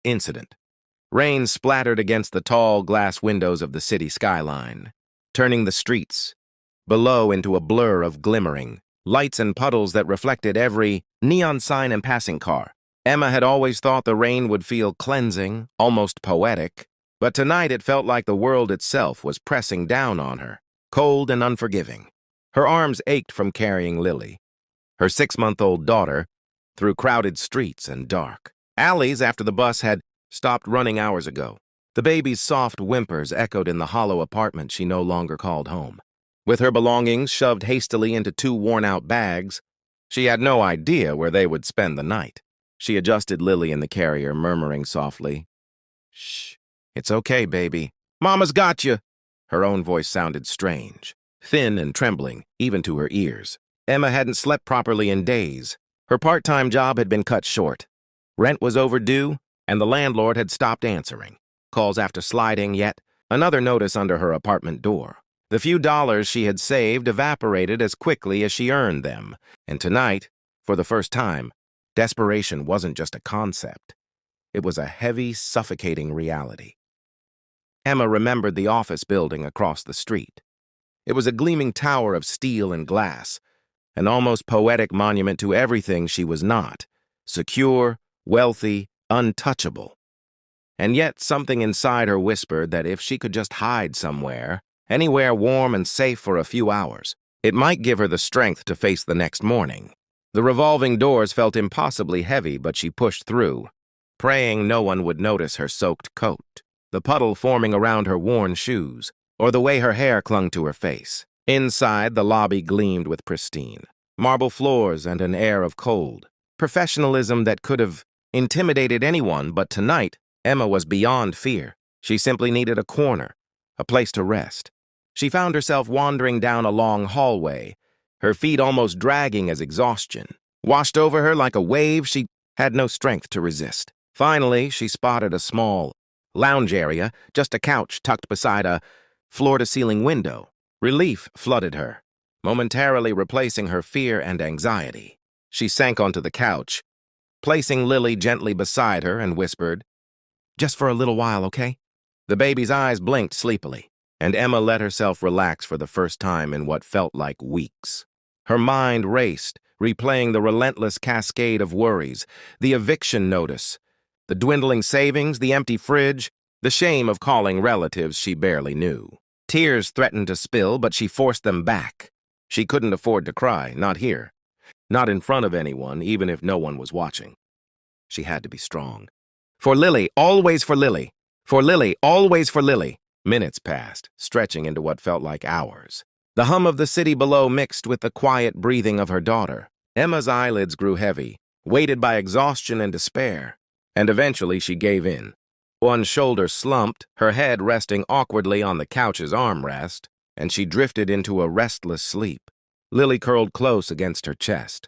incident. Rain splattered against the tall glass windows of the city skyline, turning the streets below into a blur of glimmering lights and puddles that reflected every neon sign and passing car. Emma had always thought the rain would feel cleansing, almost poetic, but tonight it felt like the world itself was pressing down on her, cold and unforgiving. Her arms ached from carrying Lily, her 6-month-old daughter, through crowded streets and dark alleys after the bus had stopped running hours ago. The baby's soft whimpers echoed in the hollow apartment she no longer called home. With her belongings shoved hastily into 2 worn-out bags, she had no idea where they would spend the night. She adjusted Lily in the carrier, murmuring softly, "Shh, it's okay, baby. Mama's got you." Her own voice sounded strange, thin and trembling, even to her ears. Emma hadn't slept properly in days. Her part-time job had been cut short. Rent was overdue, and the landlord had stopped answering. Calls after sliding, yet another notice under her apartment door. The few dollars she had saved evaporated as quickly as she earned them, and tonight, for the first time, desperation wasn't just a concept. It was a heavy, suffocating reality. Emma remembered the office building across the street. It was a gleaming tower of steel and glass, an almost poetic monument to everything she was not: secure, wealthy, untouchable. And yet something inside her whispered that if she could just hide somewhere, anywhere warm and safe for a few hours, it might give her the strength to face the next morning. The revolving doors felt impossibly heavy, but she pushed through, praying no one would notice her soaked coat, the puddle forming around her worn shoes, or the way her hair clung to her face. Inside, the lobby gleamed with pristine marble floors and an air of cold professionalism that could have intimidated anyone, but tonight, Emma was beyond fear. She simply needed a corner, a place to rest. She found herself wandering down a long hallway, her feet almost dragging as exhaustion washed over her like a wave she had no strength to resist. Finally, she spotted a small lounge area, just a couch tucked beside a floor-to-ceiling window. Relief flooded her, momentarily replacing her fear and anxiety. She sank onto the couch, placing Lily gently beside her, and whispered, "Just for a little while, okay?" The baby's eyes blinked sleepily, and Emma let herself relax for the first time in what felt like weeks. Her mind raced, replaying the relentless cascade of worries, the eviction notice, the dwindling savings, the empty fridge, the shame of calling relatives she barely knew. Tears threatened to spill, but she forced them back. She couldn't afford to cry, not here, not in front of anyone, even if no one was watching. She had to be strong. For Lily, always for Lily. For Lily, always for Lily. Minutes passed, stretching into what felt like hours. The hum of the city below mixed with the quiet breathing of her daughter. Emma's eyelids grew heavy, weighted by exhaustion and despair, and eventually she gave in. One shoulder slumped, her head resting awkwardly on the couch's armrest, and she drifted into a restless sleep. Lily curled close against her chest.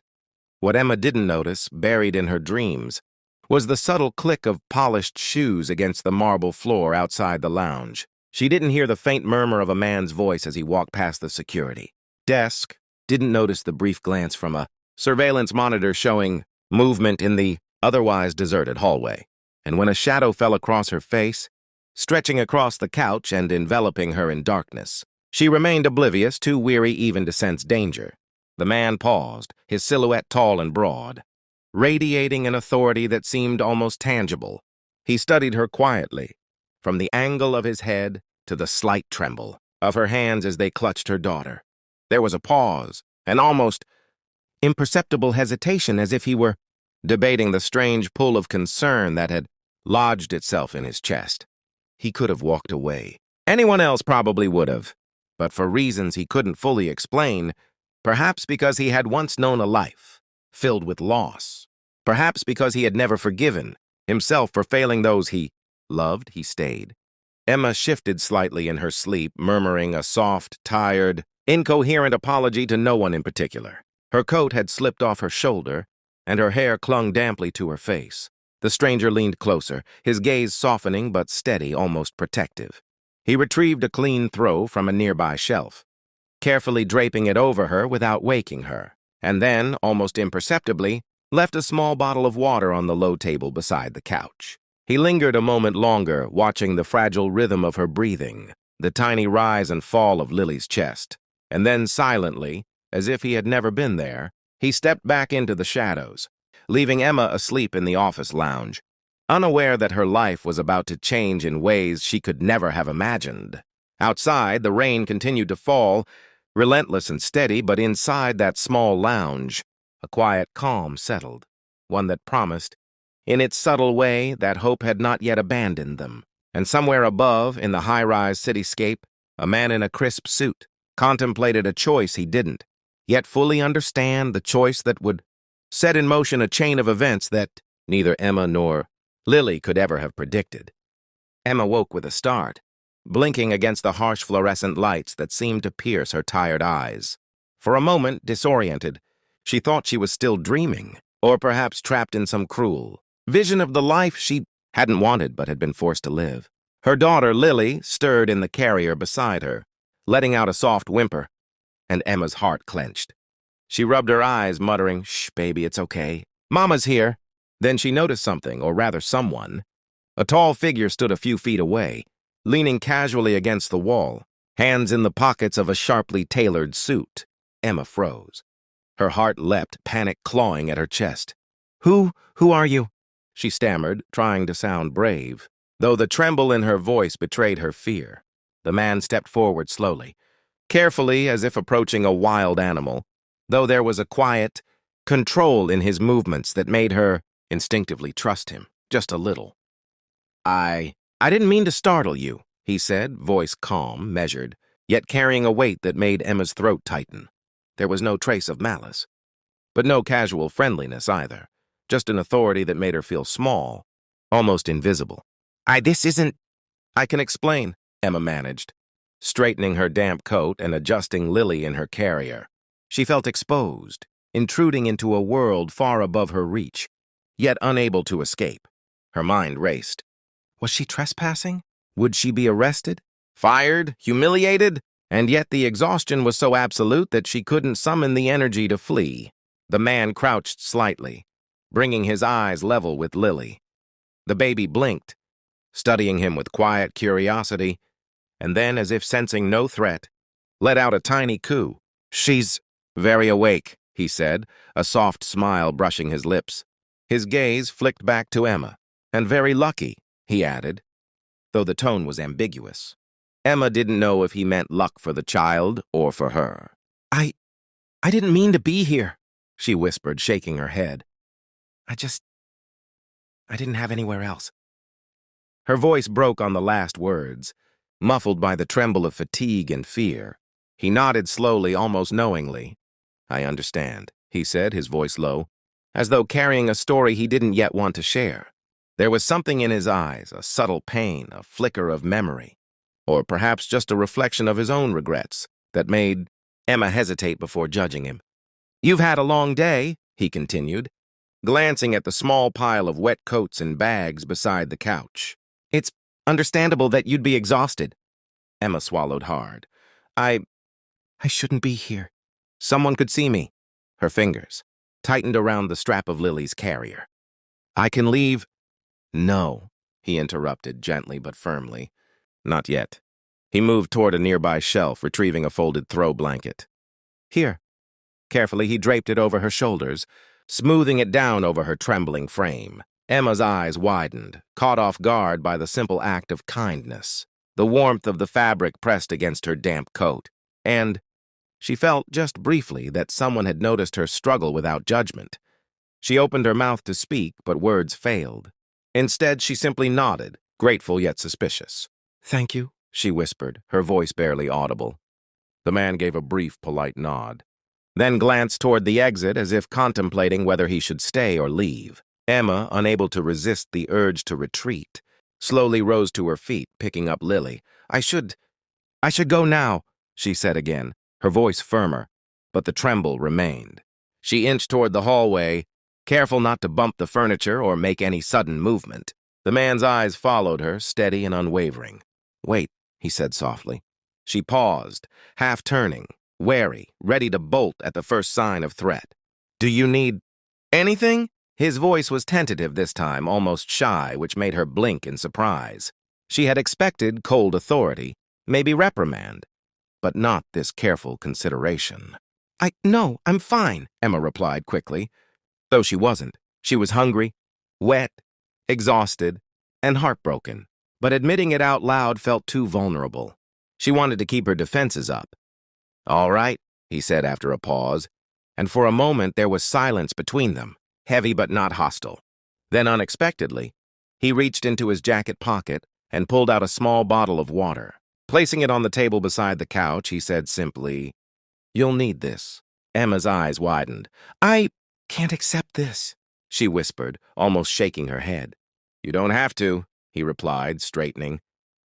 What Emma didn't notice, buried in her dreams, was the subtle click of polished shoes against the marble floor outside the lounge. She didn't hear the faint murmur of a man's voice as he walked past the security desk, didn't notice the brief glance from a surveillance monitor showing movement in the otherwise deserted hallway. And when a shadow fell across her face, stretching across the couch and enveloping her in darkness, she remained oblivious, too weary even to sense danger. The man paused, his silhouette tall and broad, radiating an authority that seemed almost tangible. He studied her quietly, from the angle of his head to the slight tremble of her hands as they clutched her daughter. There was a pause, an almost imperceptible hesitation, as if he were debating the strange pull of concern that had lodged itself in his chest. He could have walked away. Anyone else probably would have, but for reasons he couldn't fully explain, perhaps because he had once known a life filled with loss, perhaps because he had never forgiven himself for failing those he loved, he stayed. Emma shifted slightly in her sleep, murmuring a soft, tired, incoherent apology to no one in particular. Her coat had slipped off her shoulder, and her hair clung damply to her face. The stranger leaned closer, his gaze softening but steady, almost protective. He retrieved a clean throw from a nearby shelf, carefully draping it over her without waking her, and then, almost imperceptibly, left a small bottle of water on the low table beside the couch. He lingered a moment longer, watching the fragile rhythm of her breathing, the tiny rise and fall of Lily's chest. And then silently, as if he had never been there, he stepped back into the shadows, leaving Emma asleep in the office lounge, unaware that her life was about to change in ways she could never have imagined. Outside, the rain continued to fall, relentless and steady, but inside that small lounge, a quiet calm settled, one that promised, in its subtle way, that hope had not yet abandoned them. And somewhere above, in the high-rise cityscape, a man in a crisp suit contemplated a choice he didn't, yet fully understand, the choice that would set in motion a chain of events that neither Emma nor Lily could ever have predicted. Emma woke with a start, blinking against the harsh fluorescent lights that seemed to pierce her tired eyes. For a moment, disoriented, she thought she was still dreaming, or perhaps trapped in some cruel vision of the life she hadn't wanted but had been forced to live. Her daughter, Lily, stirred in the carrier beside her, letting out a soft whimper, and Emma's heart clenched. She rubbed her eyes, muttering, "Shh, baby, it's okay. Mama's here." Then she noticed something, or rather someone. A tall figure stood a few feet away, leaning casually against the wall, hands in the pockets of a sharply tailored suit. Emma froze. Her heart leapt, panic clawing at her chest. Who are you?" she stammered, trying to sound brave, though the tremble in her voice betrayed her fear. The man stepped forward slowly, carefully as if approaching a wild animal, though there was a quiet control in his movements that made her instinctively trust him, just a little. I didn't mean to startle you," he said, voice calm, measured, yet carrying a weight that made Emma's throat tighten. There was no trace of malice, but no casual friendliness either, just an authority that made her feel small, almost invisible. This isn't... "I can explain," Emma managed, straightening her damp coat and adjusting Lily in her carrier. She felt exposed, intruding into a world far above her reach, yet unable to escape. Her mind raced. Was she trespassing? Would she be arrested? Fired? Humiliated? And yet the exhaustion was so absolute that she couldn't summon the energy to flee. The man crouched slightly, bringing his eyes level with Lily. The baby blinked, studying him with quiet curiosity, and then, as if sensing no threat, let out a tiny coo. "She's very awake," he said, a soft smile brushing his lips. His gaze flicked back to Emma. "And very lucky," he added, though the tone was ambiguous. Emma didn't know if he meant luck for the child or for her. I didn't mean to be here," she whispered, shaking her head. I didn't have anywhere else." Her voice broke on the last words, muffled by the tremble of fatigue and fear. He nodded slowly, almost knowingly. "I understand," he said, his voice low, as though carrying a story he didn't yet want to share. There was something in his eyes, a subtle pain, a flicker of memory, or perhaps just a reflection of his own regrets, that made Emma hesitate before judging him. "You've had a long day," he continued, glancing at the small pile of wet coats and bags beside the couch. "It's understandable that you'd be exhausted." Emma swallowed hard. I shouldn't be here. Someone could see me." Her fingers tightened around the strap of Lily's carrier. "I can leave." "No," he interrupted, gently but firmly. "Not yet." He moved toward a nearby shelf, retrieving a folded throw blanket. "Here." Carefully, he draped it over her shoulders, smoothing it down over her trembling frame. Emma's eyes widened, caught off guard by the simple act of kindness, the warmth of the fabric pressed against her damp coat, and she felt, just briefly, that someone had noticed her struggle without judgment. She opened her mouth to speak, but words failed. Instead, she simply nodded, grateful yet suspicious. "Thank you," she whispered, her voice barely audible. The man gave a brief, polite nod, then glanced toward the exit as if contemplating whether he should stay or leave. Emma, unable to resist the urge to retreat, slowly rose to her feet, picking up Lily. I should go now," she said again, her voice firmer, but the tremble remained. She inched toward the hallway, careful not to bump the furniture or make any sudden movement. The man's eyes followed her, steady and unwavering. "Wait," he said softly. She paused, half turning, wary, ready to bolt at the first sign of threat. "Do you need anything?" His voice was tentative this time, almost shy, which made her blink in surprise. She had expected cold authority, maybe reprimand, but not this careful consideration. No, I'm fine, Emma replied quickly. Though she wasn't. She was hungry, wet, exhausted, and heartbroken. But admitting it out loud felt too vulnerable. She wanted to keep her defenses up. "All right," he said after a pause, and for a moment there was silence between them, heavy but not hostile. Then unexpectedly, he reached into his jacket pocket and pulled out a small bottle of water. Placing it on the table beside the couch, he said simply, "You'll need this." Emma's eyes widened. "I can't accept this," she whispered, almost shaking her head. "You don't have to," he replied, straightening.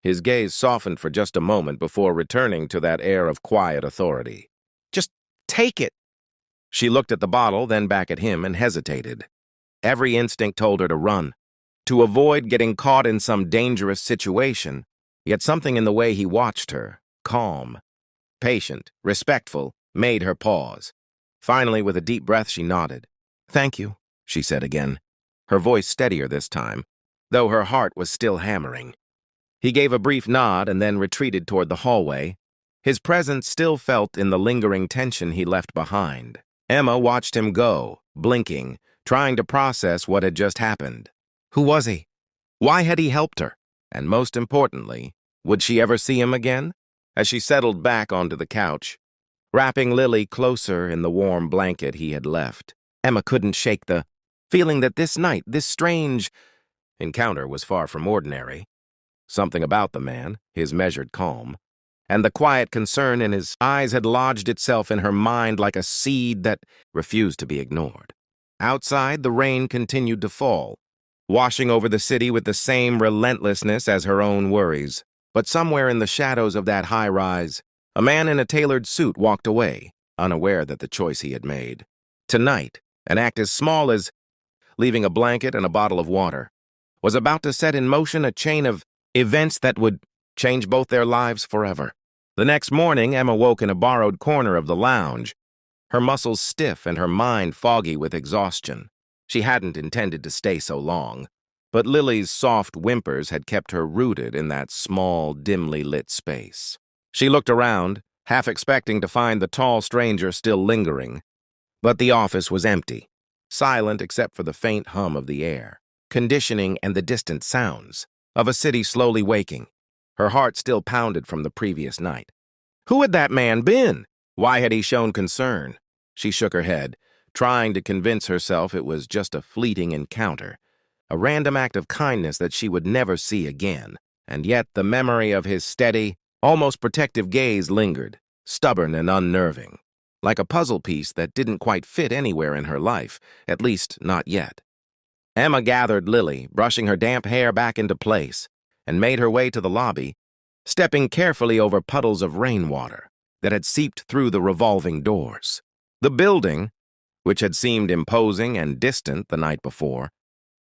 His gaze softened for just a moment before returning to that air of quiet authority. "Just take it." She looked at the bottle, then back at him, and hesitated. Every instinct told her to run, to avoid getting caught in some dangerous situation, yet something in the way he watched her, calm, patient, respectful, made her pause. Finally, with a deep breath, she nodded. "Thank you," she said again, her voice steadier this time, though her heart was still hammering. He gave a brief nod and then retreated toward the hallway, his presence still felt in the lingering tension he left behind. Emma watched him go, blinking, trying to process what had just happened. Who was he? Why had he helped her? And most importantly, would she ever see him again? As she settled back onto the couch, wrapping Lily closer in the warm blanket he had left, Emma couldn't shake the feeling that this night, this strange encounter was far from ordinary. Something about the man, his measured calm, and the quiet concern in his eyes had lodged itself in her mind like a seed that refused to be ignored. Outside, the rain continued to fall, washing over the city with the same relentlessness as her own worries. But somewhere in the shadows of that high-rise, a man in a tailored suit walked away, unaware that the choice he had made. Tonight, an act as small as leaving a blanket and a bottle of water was about to set in motion a chain of events that would change both their lives forever. The next morning, Emma woke in a borrowed corner of the lounge, her muscles stiff and her mind foggy with exhaustion. She hadn't intended to stay so long, but Lily's soft whimpers had kept her rooted in that small, dimly lit space. She looked around, half expecting to find the tall stranger still lingering, but the office was empty, silent except for the faint hum of the air, conditioning and the distant sounds of a city slowly waking. Her heart still pounded from the previous night. Who had that man been? Why had he shown concern? She shook her head, trying to convince herself it was just a fleeting encounter, a random act of kindness that she would never see again. And yet the memory of his steady, almost protective gaze lingered, stubborn and unnerving, like a puzzle piece that didn't quite fit anywhere in her life, at least not yet. Emma gathered Lily, brushing her damp hair back into place, and made her way to the lobby, stepping carefully over puddles of rainwater that had seeped through the revolving doors. The building, which had seemed imposing and distant the night before,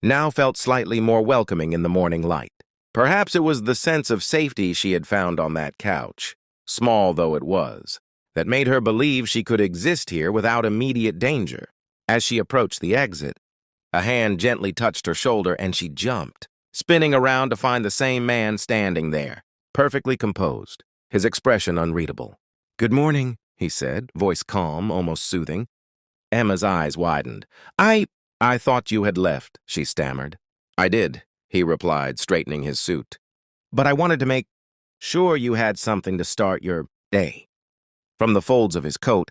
now felt slightly more welcoming in the morning light. Perhaps it was the sense of safety she had found on that couch, small though it was, that made her believe she could exist here without immediate danger. As she approached the exit, a hand gently touched her shoulder and she jumped, spinning around to find the same man standing there, perfectly composed, his expression unreadable. "Good morning," he said, voice calm, almost soothing. Emma's eyes widened. I thought you had left," she stammered. "I did," he replied, straightening his suit. "But I wanted to make sure you had something to start your day." From the folds of his coat,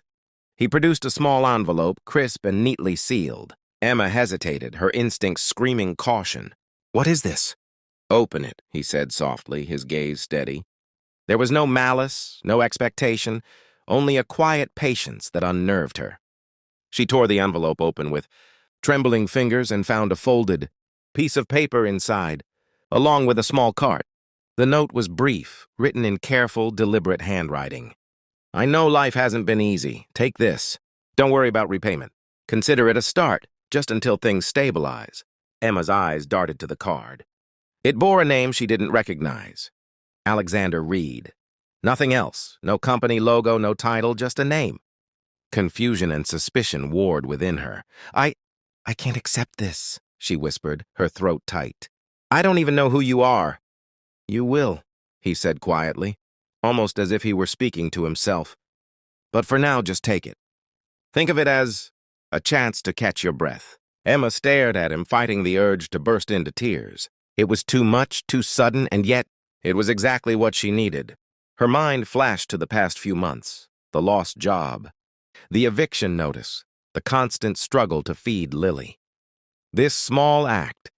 he produced a small envelope, crisp and neatly sealed. Emma hesitated, her instincts screaming caution. "What is this?" "Open it," he said softly, his gaze steady. There was no malice, no expectation, only a quiet patience that unnerved her. She tore the envelope open with trembling fingers and found a folded piece of paper inside, along with a small card. The note was brief, written in careful, deliberate handwriting. "I know life hasn't been easy. Take this. Don't worry about repayment. Consider it a start, just until things stabilize." Emma's eyes darted to the card. It bore a name she didn't recognize. Alexander Reed. Nothing else. No company logo, no title, just a name. Confusion and suspicion warred within her. I can't accept this, she whispered, her throat tight. I don't even know who you are. You will, he said quietly, almost as if he were speaking to himself. But for now, just take it. Think of it as a chance to catch your breath. Emma stared at him, fighting the urge to burst into tears. It was too much, too sudden, and yet it was exactly what she needed. Her mind flashed to the past few months, the lost job, the eviction notice, the constant struggle to feed Lily. This small act,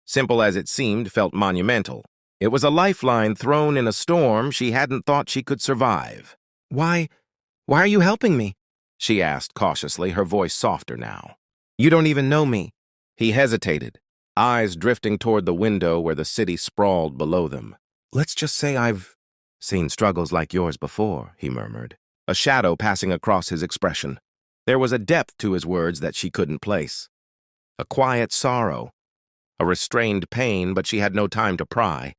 simple as it seemed, felt monumental. It was a lifeline thrown in a storm she hadn't thought she could survive. Why are you helping me? She asked cautiously, her voice softer now. You don't even know me. He hesitated, eyes drifting toward the window where the city sprawled below them. Let's just say I've seen struggles like yours before, he murmured, a shadow passing across his expression. There was a depth to his words that she couldn't place. A quiet sorrow, a restrained pain, but she had no time to pry.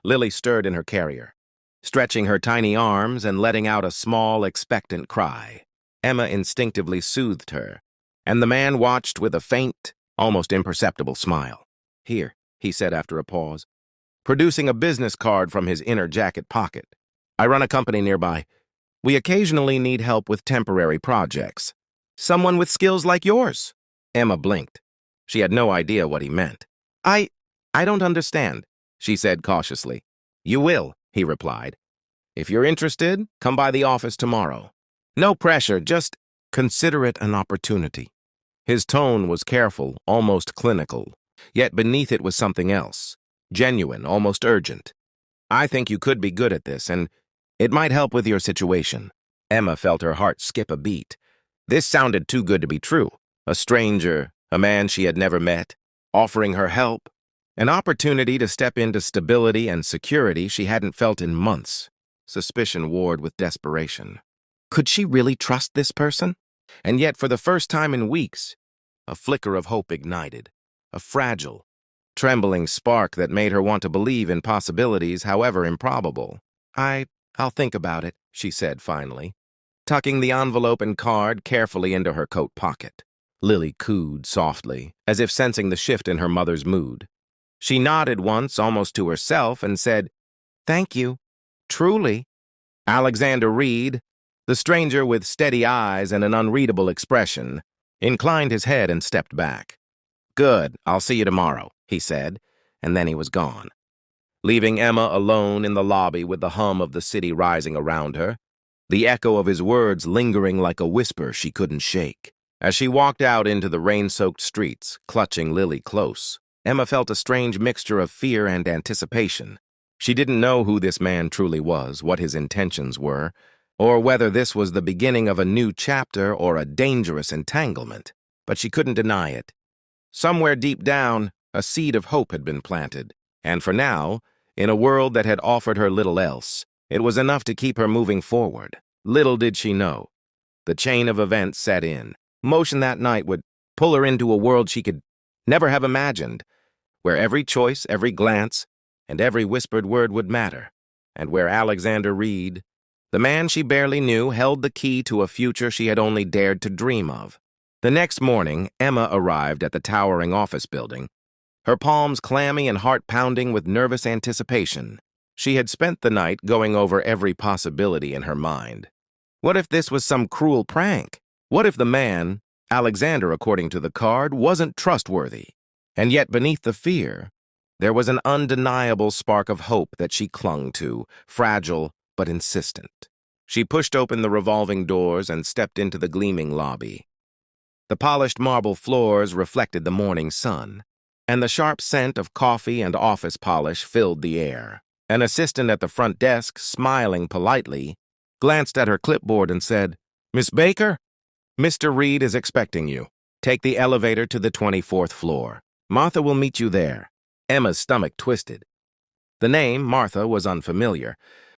Lily stirred in her carrier, stretching her tiny arms and letting out a small, expectant cry. Emma instinctively soothed her, and the man watched with a faint, almost imperceptible smile. Here, he said after a pause, producing a business card from his inner jacket pocket. I run a company nearby. We occasionally need help with temporary projects. Someone with skills like yours. Emma blinked. She had no idea what he meant. I don't understand, she said cautiously. You will, he replied. If you're interested, come by the office tomorrow. No pressure, just consider it an opportunity. His tone was careful, almost clinical, yet beneath it was something else, genuine, almost urgent. I think you could be good at this, and it might help with your situation. Emma felt her heart skip a beat. This sounded too good to be true. A stranger, a man she had never met, offering her help, an opportunity to step into stability and security she hadn't felt in months. Suspicion warred with desperation. Could she really trust this person? And yet, for the first time in weeks, a flicker of hope ignited, a fragile, trembling spark that made her want to believe in possibilities, however improbable. I'll think about it, she said finally, tucking the envelope and card carefully into her coat pocket. Lily cooed softly, as if sensing the shift in her mother's mood. She nodded once, almost to herself, and said, Thank you. Truly. Alexander Reed, the stranger with steady eyes and an unreadable expression, inclined his head and stepped back. Good, I'll see you tomorrow, he said, and then he was gone, leaving Emma alone in the lobby with the hum of the city rising around her, the echo of his words lingering like a whisper she couldn't shake. As she walked out into the rain-soaked streets, clutching Lily close, Emma felt a strange mixture of fear and anticipation. She didn't know who this man truly was, what his intentions were, or whether this was the beginning of a new chapter or a dangerous entanglement, but she couldn't deny it. Somewhere deep down, a seed of hope had been planted, and for now, in a world that had offered her little else, it was enough to keep her moving forward. Little did she know. The chain of events set in. Motion that night would pull her into a world she could never have imagined, where every choice, every glance, and every whispered word would matter, and where Alexander Reed, the man she barely knew, held the key to a future she had only dared to dream of. The next morning, Emma arrived at the towering office building, her palms clammy and heart pounding with nervous anticipation. She had spent the night going over every possibility in her mind. What if this was some cruel prank? What if the man, Alexander according to the card, wasn't trustworthy? And yet beneath the fear, there was an undeniable spark of hope that she clung to, fragile but insistent. She pushed open the revolving doors and stepped into the gleaming lobby. The polished marble floors reflected the morning sun, and the sharp scent of coffee and office polish filled the air. An assistant at the front desk, smiling politely, glanced at her clipboard and said, Miss Baker, Mr. Reed is expecting you. Take the elevator to the 24th floor. Martha will meet you there. Emma's stomach twisted. The name, Martha, was unfamiliar,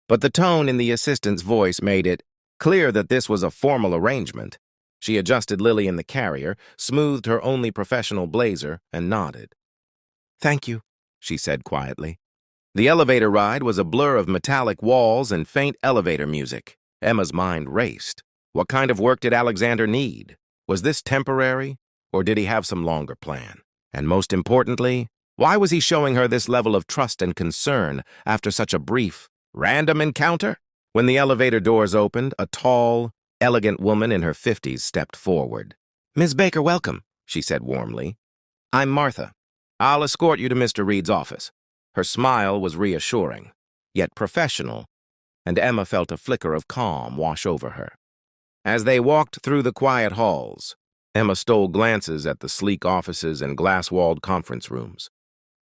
but the tone in the assistant's voice made it clear that this was a formal arrangement. She adjusted Lily in the carrier, smoothed her only professional blazer, and nodded. Thank you, she said quietly. The elevator ride was a blur of metallic walls and faint elevator music. Emma's mind raced. What kind of work did Alexander need? Was this temporary, Or did he have some longer plan? And most importantly, why was he showing her this level of trust and concern after such a brief, random encounter? When the elevator doors opened, a tall, elegant woman in her 50s stepped forward. "Ms. Baker, welcome," she said warmly. "I'm Martha. I'll escort you to Mr. Reed's office." Her smile was reassuring, yet professional, and Emma felt a flicker of calm wash over her. As they walked through the quiet halls, Emma stole glances at the sleek offices and glass-walled conference rooms.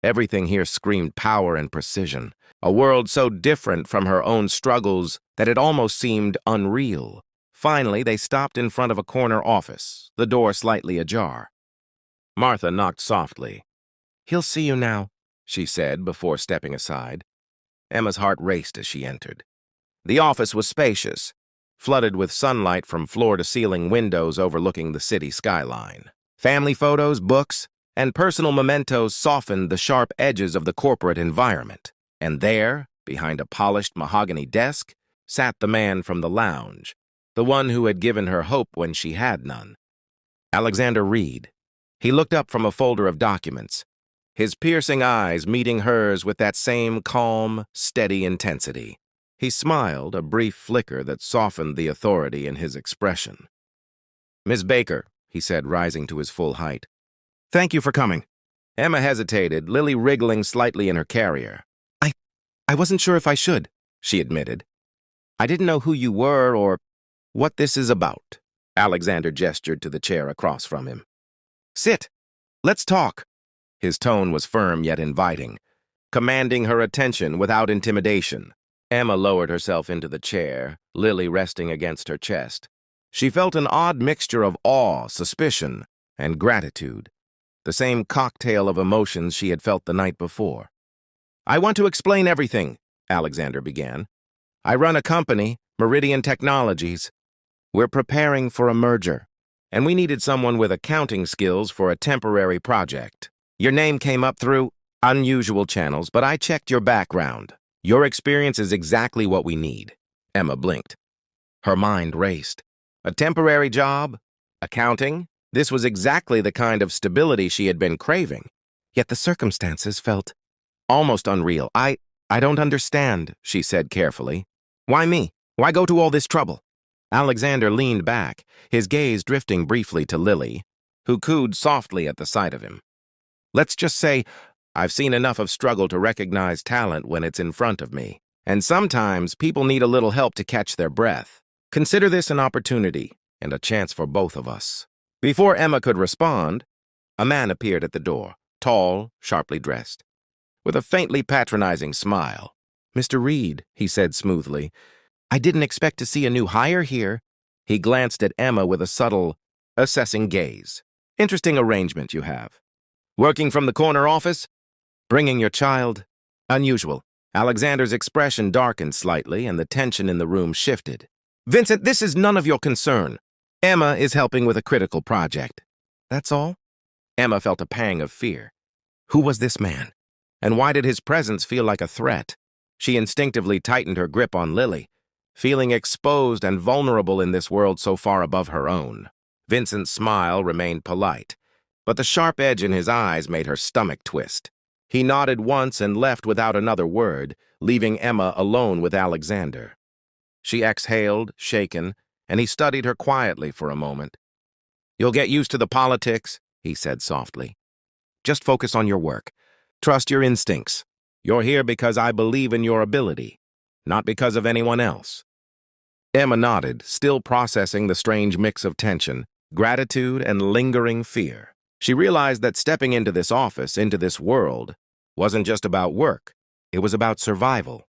Everything here screamed power and precision, a world so different from her own struggles that it almost seemed unreal. Finally, they stopped in front of a corner office, the door slightly ajar. Martha knocked softly. "He'll see you now," she said before stepping aside. Emma's heart raced as she entered. The office was spacious, flooded with sunlight from floor-to-ceiling windows overlooking the city skyline. Family photos, books, and personal mementos softened the sharp edges of the corporate environment. And there, behind a polished mahogany desk, sat the man from the lounge, the one who had given her hope when she had none. Alexander Reed. He looked up from a folder of documents, his piercing eyes meeting hers with that same calm, steady intensity. He smiled, a brief flicker that softened the authority in his expression. "Miss Baker," he said, rising to his full height. "Thank you for coming." Emma hesitated, Lily wriggling slightly in her carrier. I wasn't sure if I should," she admitted. "I didn't know who you were or what this is about." Alexander gestured to the chair across from him. "Sit. Let's talk." His tone was firm yet inviting, commanding her attention without intimidation. Emma lowered herself into the chair, Lily resting against her chest. She felt an odd mixture of awe, suspicion, and gratitude, the same cocktail of emotions she had felt the night before. "I want to explain everything," Alexander began. "I run a company, Meridian Technologies. We're preparing for a merger, and we needed someone with accounting skills for a temporary project. Your name came up through unusual channels, but I checked your background. Your experience is exactly what we need." Emma blinked. Her mind raced. A temporary job? Accounting? This was exactly the kind of stability she had been craving. Yet the circumstances felt almost unreal. I don't understand," she said carefully. "Why me? Why go to all this trouble?" Alexander leaned back, his gaze drifting briefly to Lily, who cooed softly at the sight of him. "Let's just say I've seen enough of struggle to recognize talent when it's in front of me, and sometimes people need a little help to catch their breath. Consider this an opportunity and a chance for both of us." Before Emma could respond, a man appeared at the door, tall, sharply dressed, with a faintly patronizing smile. "Mr. Reed," he said smoothly, "I didn't expect to see a new hire here." He glanced at Emma with a subtle, assessing gaze. "Interesting arrangement you have. Working from the corner office? Bringing your child? Unusual." Alexander's expression darkened slightly, and the tension in the room shifted. "Vincent, this is none of your concern. Emma is helping with a critical project. That's all?" Emma felt a pang of fear. Who was this man? And why did his presence feel like a threat? She instinctively tightened her grip on Lily, feeling exposed and vulnerable in this world so far above her own. Vincent's smile remained polite, but the sharp edge in his eyes made her stomach twist. He nodded once and left without another word, leaving Emma alone with Alexander. She exhaled, shaken, and he studied her quietly for a moment. "You'll get used to the politics," he said softly. "Just focus on your work. Trust your instincts. You're here because I believe in your ability, not because of anyone else." Emma nodded, still processing the strange mix of tension, gratitude, and lingering fear. She realized that stepping into this office, into this world, wasn't just about work. It was about survival,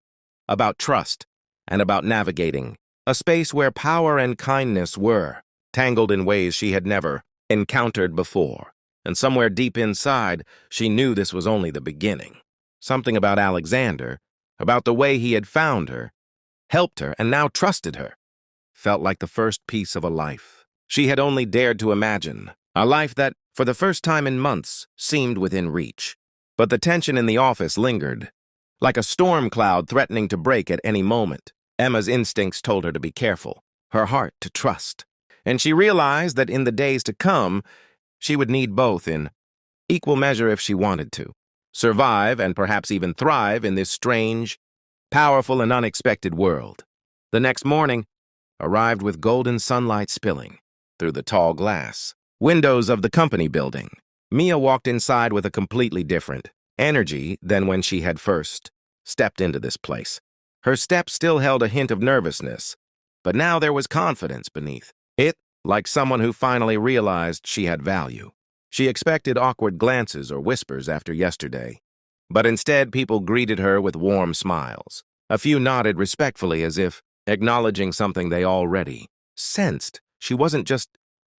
about trust, and about navigating a space where power and kindness were tangled in ways she had never encountered before. And somewhere deep inside, she knew this was only the beginning. Something about Alexander, about the way he had found her, helped her, and now trusted her, felt like the first piece of a life she had only dared to imagine, a life that, for the first time in months, seemed within reach. But the tension in the office lingered, like a storm cloud threatening to break at any moment. Emma's instincts told her to be careful, her heart to trust. And she realized that in the days to come, She would need both in equal measure if she wanted to. Survive and perhaps even thrive in this strange, powerful and unexpected world. The next morning arrived with golden sunlight spilling through the tall glass windows of the company building. Mia walked inside with a completely different energy than when she had first stepped into this place. Her step still held a hint of nervousness, but now there was confidence beneath it, like someone who finally realized she had value. She expected awkward glances or whispers after yesterday, but instead people greeted her with warm smiles. A few nodded respectfully as if acknowledging something they already sensed. She wasn't just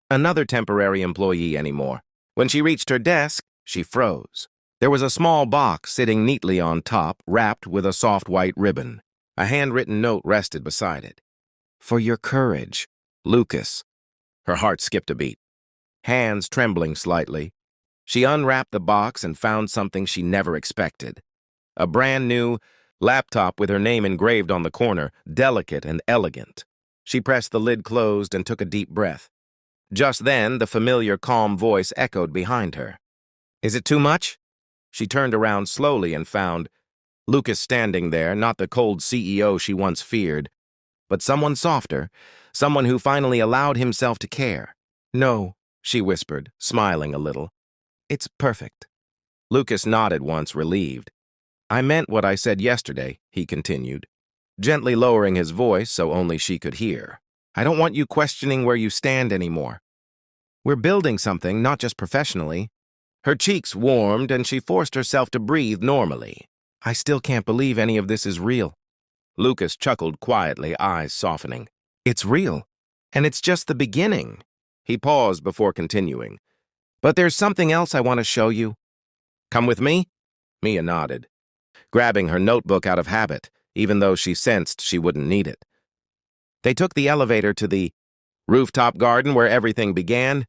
another temporary employee anymore. When she reached her desk, she froze. There was a small box sitting neatly on top, wrapped with a soft white ribbon. A handwritten note rested beside it. "For your courage, Lucas." Her heart skipped a beat. Hands trembling slightly, she unwrapped the box and found something she never expected. A brand new laptop with her name engraved on the corner, delicate and elegant. She pressed the lid closed and took a deep breath. Just then, the familiar, calm voice echoed behind her. "Is it too much?" She turned around slowly and found Lucas standing there, not the cold CEO she once feared, but someone softer, someone who finally allowed himself to care. "No," she whispered, smiling a little. "It's perfect." Lucas nodded once, relieved. "I meant what I said yesterday," he continued, gently lowering his voice so only she could hear. "I don't want you questioning where you stand anymore. We're building something, not just professionally." Her cheeks warmed and she forced herself to breathe normally. "I still can't believe any of this is real." Lucas chuckled quietly, eyes softening. "It's real, and it's just the beginning." He paused before continuing. "But there's something else I want to show you." "Come with me?" Mia nodded, grabbing her notebook out of habit, even though she sensed she wouldn't need it. They took the elevator to the rooftop garden where everything began,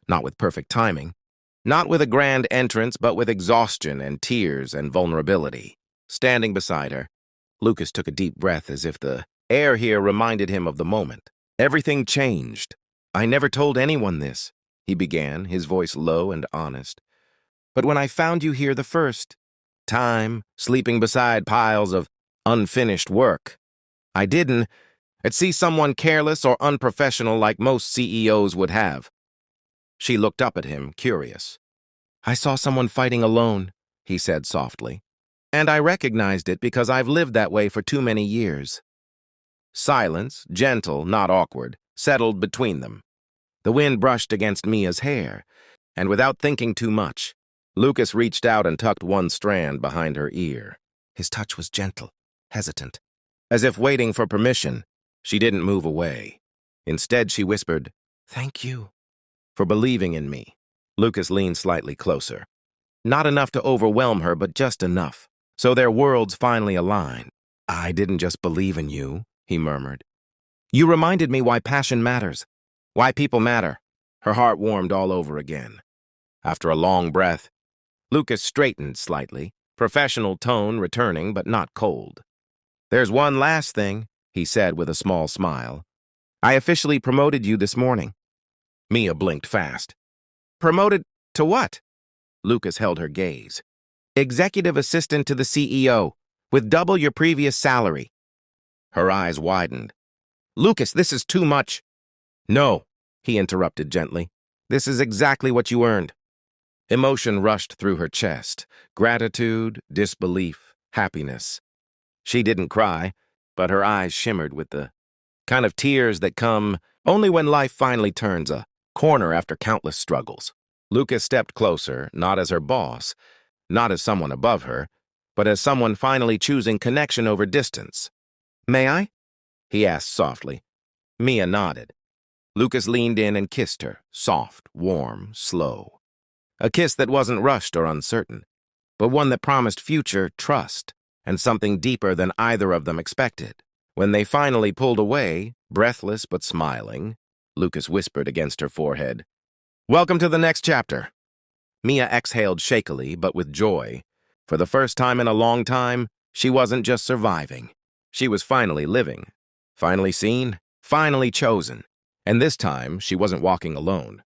not with perfect timing, not with a grand entrance, but with exhaustion and tears and vulnerability. Standing beside her, Lucas took a deep breath as if the air here reminded him of the moment. "Everything changed. I never told anyone this," he began, his voice low and honest. "But when I found you here the first time, sleeping beside piles of unfinished work, I'd see someone careless or unprofessional like most CEOs would have." She looked up at him, curious. "I saw someone fighting alone," he said softly. "And I recognized it because I've lived that way for too many years." Silence, gentle, not awkward, settled between them. The wind brushed against Mia's hair, and without thinking too much, Lucas reached out and tucked one strand behind her ear. His touch was gentle, hesitant, as if waiting for permission. She didn't move away. Instead, she whispered, "Thank you for believing in me." Lucas leaned slightly closer. Not enough to overwhelm her, but just enough, so their worlds finally aligned. "I didn't just believe in you," he murmured. "You reminded me why passion matters, why people matter." Her heart warmed all over again. After a long breath, Lucas straightened slightly, professional tone returning but not cold. "There's one last thing," he said with a small smile. "I officially promoted you this morning." Mia blinked fast. "Promoted to what?" Lucas held her gaze. "Executive assistant to the CEO, with double your previous salary." Her eyes widened. "Lucas, this is too much." "No," he interrupted gently. "This is exactly what you earned." Emotion rushed through her chest. Gratitude, disbelief, happiness. She didn't cry, but her eyes shimmered with the kind of tears that come only when life finally turns a corner after countless struggles. Lucas stepped closer, not as her boss, not as someone above her, but as someone finally choosing connection over distance. "May I?" he asked softly. Mia nodded. Lucas leaned in and kissed her, soft, warm, slow. A kiss that wasn't rushed or uncertain, but one that promised future trust and something deeper than either of them expected. When they finally pulled away, breathless but smiling, Lucas whispered against her forehead, "Welcome to the next chapter." Mia exhaled shakily, but with joy. For the first time in a long time, she wasn't just surviving. She was finally living, finally seen, finally chosen. And this time, she wasn't walking alone.